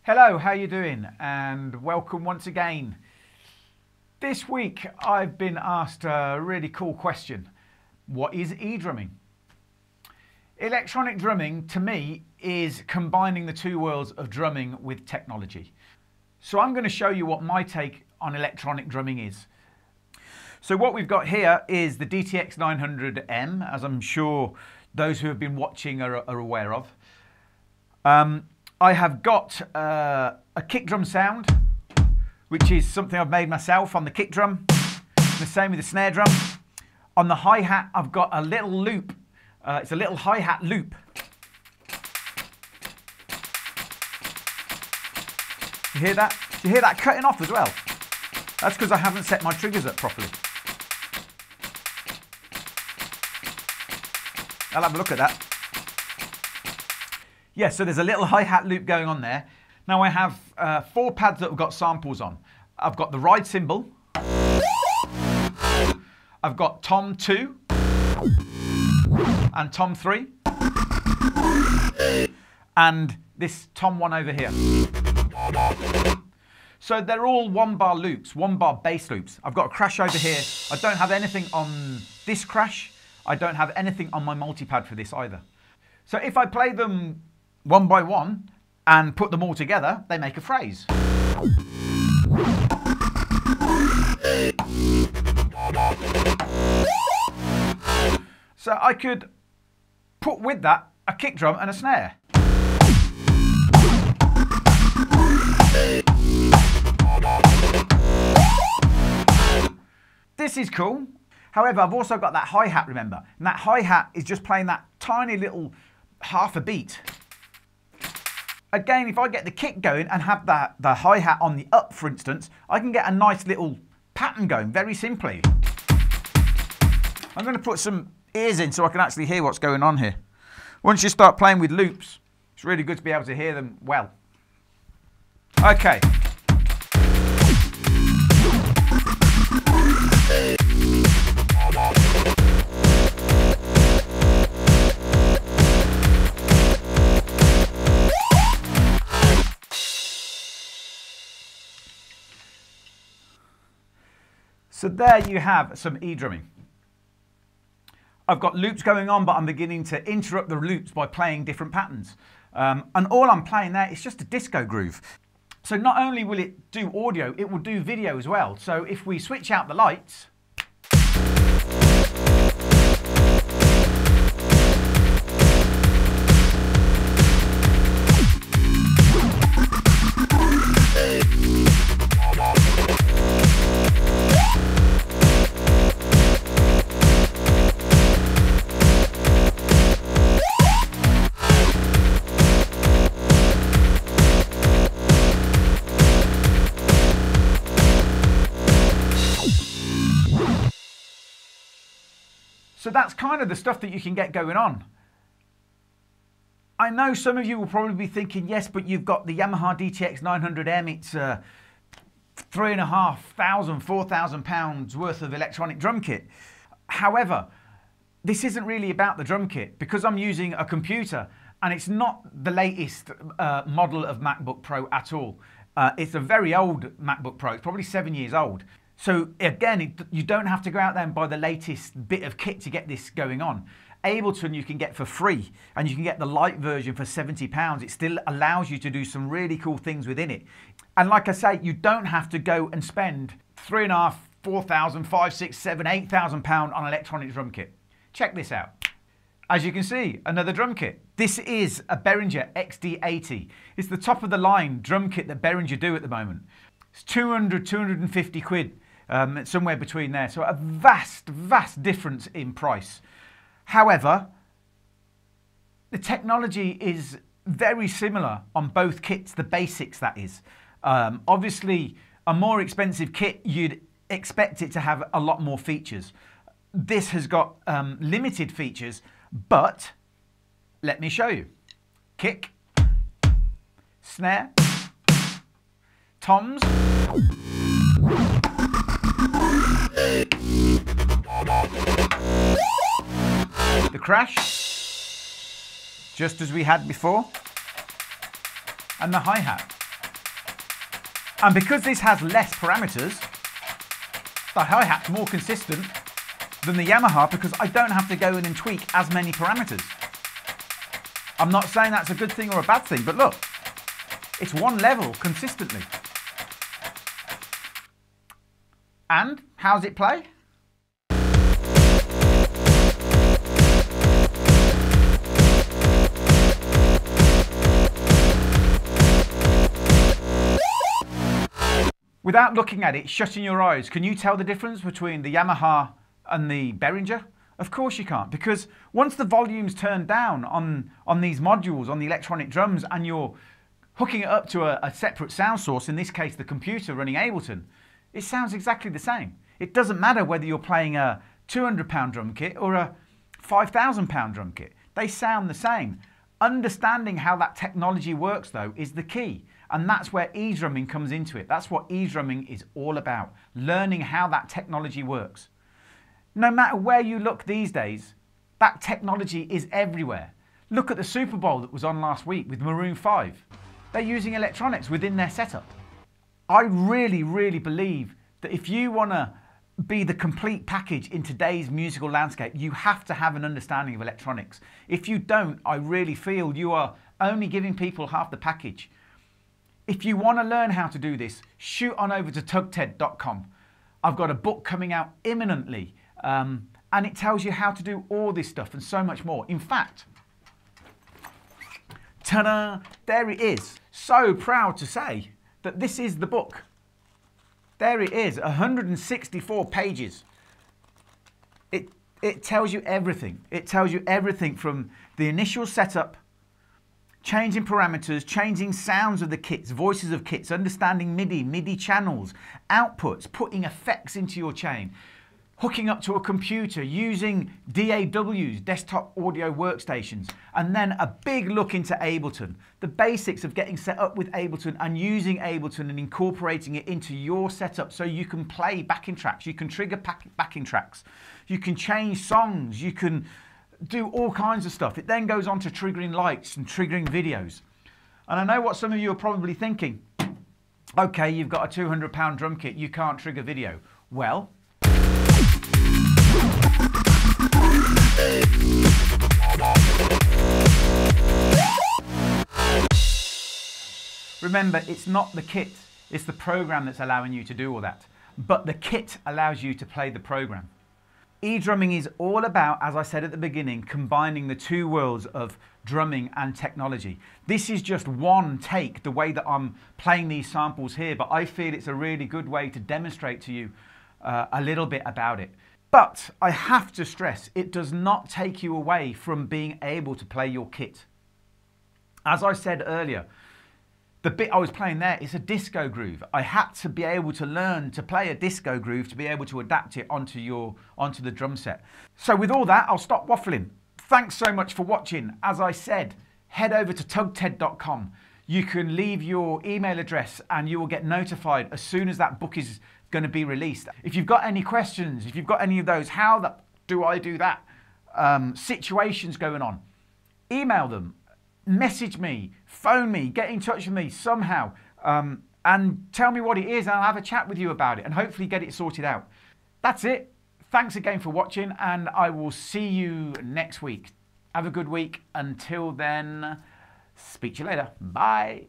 Hello, how you doing? And welcome once again. This week I've been asked a really cool question. What is eDrumming? Electronic drumming to me is combining the two worlds of drumming with technology. So I'm going to show you what my take on electronic drumming is. So what we've got here is the DTX 900M, as I'm sure those who have been watching are aware of. I have got a kick drum sound, which is something I've made myself on the kick drum. The same with the snare drum. On the hi-hat, I've got a little loop. It's a little hi-hat loop. You hear that? Do you hear that cutting off as well? That's because I haven't set my triggers up properly. I'll have a look at that. Yeah, so there's a little hi-hat loop going on there. Now I have 4 pads that have got samples on. I've got the ride cymbal. I've got tom 2 and tom 3. And this tom 1 over here. So they're all 1-bar loops, 1-bar bass loops. I've got a crash over here. I don't have anything on this crash. I don't have anything on my multipad for this either. So if I play them one by one and put them all together, they make a phrase. So I could put with that a kick drum and a snare. This is cool. However, I've also got that hi-hat, remember? And that hi-hat is just playing that tiny little half a beat. Again, if I get the kick going and have the hi-hat on the up, for instance, I can get a nice little pattern going, very simply. I'm going to put some ears in so I can actually hear what's going on here. Once you start playing with loops, it's really good to be able to hear them well. Okay. So there you have some eDrumming. I've got loops going on, but I'm beginning to interrupt the loops by playing different patterns. And all I'm playing there is just a disco groove. So not only will it do audio, it will do video as well. So if we switch out the lights, so that's kind of the stuff that you can get going on. I know some of you will probably be thinking, yes, but you've got the Yamaha DTX 900M, it's £3,500, £4,000 worth of electronic drum kit. However, this isn't really about the drum kit because I'm using a computer and it's not the latest model of MacBook Pro at all. It's a very old MacBook Pro, it's probably 7 years old. So again, you don't have to go out there and buy the latest bit of kit to get this going on. Ableton you can get for free, and you can get the light version for £70. It still allows you to do some really cool things within it. And like I say, you don't have to go and spend £3,500, £4,000, £5,000, £6,000, £7,000, £8,000 on electronic drum kit. Check this out. As you can see, another drum kit. This is a Behringer XD80. It's the top of the line drum kit that Behringer do at the moment. It's 200, 250 quid. Somewhere between there. So a vast difference in price. However, the technology is very similar on both kits, the basics that is. Obviously, a more expensive kit, you'd expect it to have a lot more features. This has got limited features, but let me show you. Kick, snare, toms, the crash, just as we had before, and the hi-hat. And because this has less parameters, the hi-hat's more consistent than the Yamaha because I don't have to go in and tweak as many parameters. I'm not saying that's a good thing or a bad thing, but look, it's one level consistently. And how's it play? Without looking at it, shutting your eyes, can you tell the difference between the Yamaha and the Behringer? Of course you can't, because once the volume's turned down on these modules, on the electronic drums, and you're hooking it up to a separate sound source, in this case the computer running Ableton, it sounds exactly the same. It doesn't matter whether you're playing a £200 drum kit or a £5,000 drum kit. They sound the same. Understanding how that technology works, though, is the key. And that's where eDrumming comes into it. That's what eDrumming is all about, learning how that technology works. No matter where you look these days, that technology is everywhere. Look at the Super Bowl that was on last week with Maroon 5. They're using electronics within their setup. I really, really believe that if you want to be the complete package in today's musical landscape, you have to have an understanding of electronics. If you don't, I really feel you are only giving people half the package. If you want to learn how to do this, shoot on over to tugted.com. I've got a book coming out imminently, and it tells you how to do all this stuff and so much more. In fact, ta-da, there it is. So proud to say that this is the book. There it is, 164 pages. It tells you everything. It tells you everything from the initial setup, changing parameters, changing sounds of the kits, voices of kits, understanding MIDI channels, outputs, putting effects into your chain, hooking up to a computer, using DAWs, desktop audio workstations, and then a big look into Ableton, the basics of getting set up with Ableton and using Ableton and incorporating it into your setup so you can play backing tracks, you can trigger backing tracks, you can change songs, you can do all kinds of stuff. It then goes on to triggering lights and triggering videos. And I know what some of you are probably thinking. Okay, you've got a £200 drum kit, you can't trigger video. Well, remember, it's not the kit, it's the program that's allowing you to do all that. But the kit allows you to play the program. eDrumming is all about, as I said at the beginning, combining the two worlds of drumming and technology. This is just one take, the way that I'm playing these samples here, but I feel it's a really good way to demonstrate to you a little bit about it. But I have to stress, it does not take you away from being able to play your kit. As I said earlier, the bit I was playing there is a disco groove. I had to be able to learn to play a disco groove to be able to adapt it onto the drum set. So with all that, I'll stop waffling. Thanks so much for watching. As I said, head over to tugted.com. You can leave your email address and you will get notified as soon as that book is going to be released. If you've got any questions, if you've got any of those, how do I do that, situations going on, email them. Message me, phone me, get in touch with me somehow, and tell me what it is, and I'll have a chat with you about it and hopefully get it sorted out. That's it. Thanks again for watching, and I will see you next week. Have a good week. Until then, speak to you later. Bye.